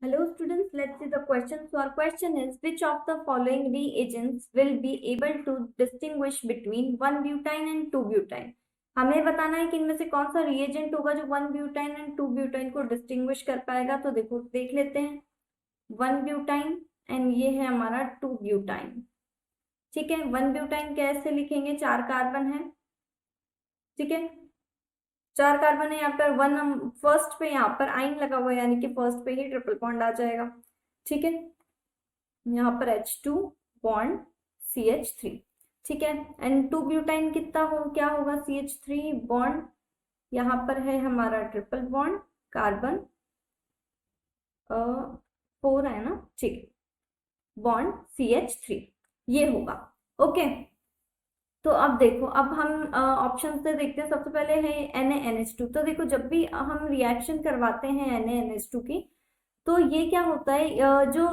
Hello students, let's see the question. So our question is, which of the following reagents will be able to distinguish between 1-butyne and 2-butyne? हमें बताना है कि इनमें से कौन सा reagent होगा जो 1-butyne and 2-butyne को distinguish कर पाएगा। तो देखो देख लेते हैं 1-butyne एंड ये है हमारा 2-butyne। ठीक है, 1-butyne कैसे लिखेंगे, 4 कार्बन है। ठीक है, 4 कार्बन है यहाँ पर, वन फर्स्ट पे यहाँ पर आइन लगा हुआ है यानी कि फर्स्ट पे ही ट्रिपल बॉन्ड आ जाएगा। ठीक है, यहाँ पर H2 बॉन्ड CH3। ठीक है, एंड 2-ब्यूटाइन कितना हो, क्या होगा, CH3 बॉन्ड, यहाँ पर है हमारा ट्रिपल बॉन्ड कार्बन 4 है ना, ठीक, बॉन्ड CH3 ये होगा। ओके, तो अब देखो, अब हम ऑप्शन से देखते हैं। सबसे पहले है NaNH2। तो देखो जब भी हम रिएक्शन करवाते हैं NaNH2 की, तो ये क्या होता है, जो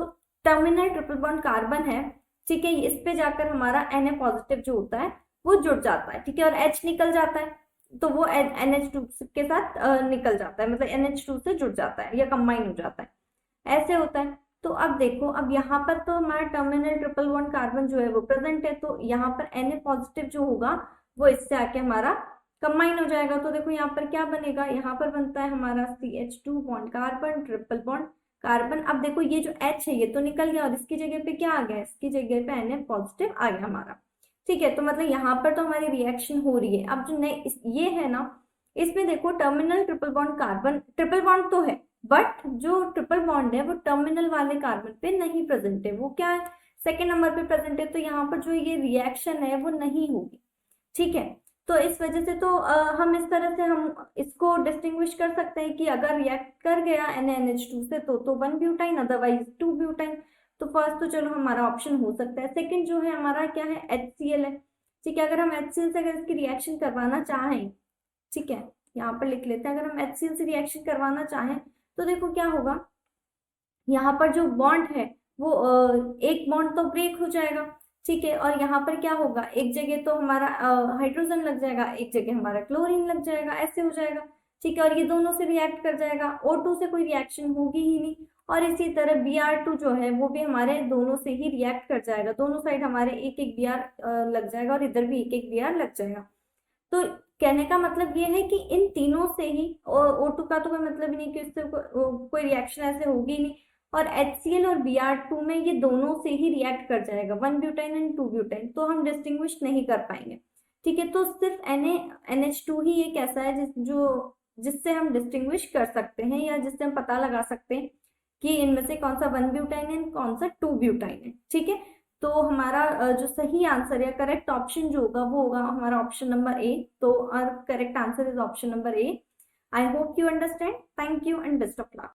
टर्मिनल ट्रिपल बॉन्ड कार्बन है, ठीक है, इस पे जाकर हमारा Na पॉजिटिव जो होता है वो जुड़ जाता है। ठीक है, और H निकल जाता है, तो वो NH2 के साथ निकल जाता है, मतलब NH2 से जुड़ जाता है या कंबाइन हो जाता है, ऐसे होता है। तो अब देखो, अब यहाँ पर तो हमारा टर्मिनल ट्रिपल बॉन्ड कार्बन जो है वो प्रेजेंट है, तो यहाँ पर Na पॉजिटिव जो होगा वो इससे आके हमारा कंबाइन हो जाएगा। तो देखो यहाँ पर क्या बनेगा, यहाँ पर बनता है हमारा CH2 bond carbon triple bond carbon. अब देखो ये जो H है ये तो निकल गया और इसकी जगह पे क्या आ गया, इसकी जगह पे Na पॉजिटिव आ गया हमारा। ठीक है, तो मतलब यहाँ पर तो हमारी रिएक्शन हो रही है। अब जो ये है ना, इसमें देखो terminal triple bond carbon, triple bond तो है बट जो ट्रिपल बॉन्ड है वो टर्मिनल वाले कार्बन पे नहीं प्रेजेंट है, वो क्या है, सेकेंड नंबर पे प्रेजेंट है। तो यहाँ पर जो ये रिएक्शन है वो नहीं होगी। ठीक है, तो इस वजह से तो हम इस तरह से हम इसको डिस्टिंग्विश कर सकते हैं कि अगर रिएक्ट कर गया NaNH2 से तो 1-ब्यूटाइन, अदरवाइज 2-ब्यूटाइन। तो फर्स्ट तो चलो हमारा ऑप्शन हो सकता है। सेकंड जो है हमारा क्या है, HCl है। ठीक है, अगर हम HCl से अगर इसकी रिएक्शन करवाना चाहें, ठीक है, यहाँ पर लिख लेते हैं, अगर हम HCl से रिएक्शन करवाना चाहें तो देखो क्या होगा, यहाँ पर जो बॉन्ड है वो एक बॉन्ड तो ब्रेक हो जाएगा। ठीक है, और यहाँ पर क्या होगा, एक जगह तो हमारा हाइड्रोजन लग जाएगा, एक जगह हमारा क्लोरीन लग जाएगा, ऐसे हो जाएगा। ठीक है, और ये दोनों से रिएक्ट कर जाएगा, O2 से कोई रिएक्शन होगी ही नहीं। और इसी तरह Br2 जो है वो भी हमारे दोनों से ही रिएक्ट कर जाएगा, दोनों साइड हमारे एक एक Br लग जाएगा और इधर भी एक एक Br लग जाएगा। तो कहने का मतलब ये है कि इन तीनों से ही, O2 का तो कोई मतलब ही नहीं कि इससे कोई रिएक्शन ऐसे होगी ही नहीं, और HCl और Br2 में ये दोनों से ही रिएक्ट कर जाएगा, 1-ब्यूटाइन एंड 2-ब्यूटाइन, तो हम डिस्टिंग्विश नहीं कर पाएंगे। ठीक है, तो सिर्फ NaNH2 ही एक ऐसा है जिससे हम डिस्टिंग्विश कर सकते हैं या जिससे हम पता लगा सकते हैं कि इनमें से कौन सा 1-ब्यूटाइन है कौन सा 2-ब्यूटाइन है। ठीक है, तो हमारा जो सही आंसर या करेक्ट ऑप्शन जो होगा वो होगा हमारा ऑप्शन नंबर ए। तो our correct answer is option number A. I hope you understand. Thank you and best of luck.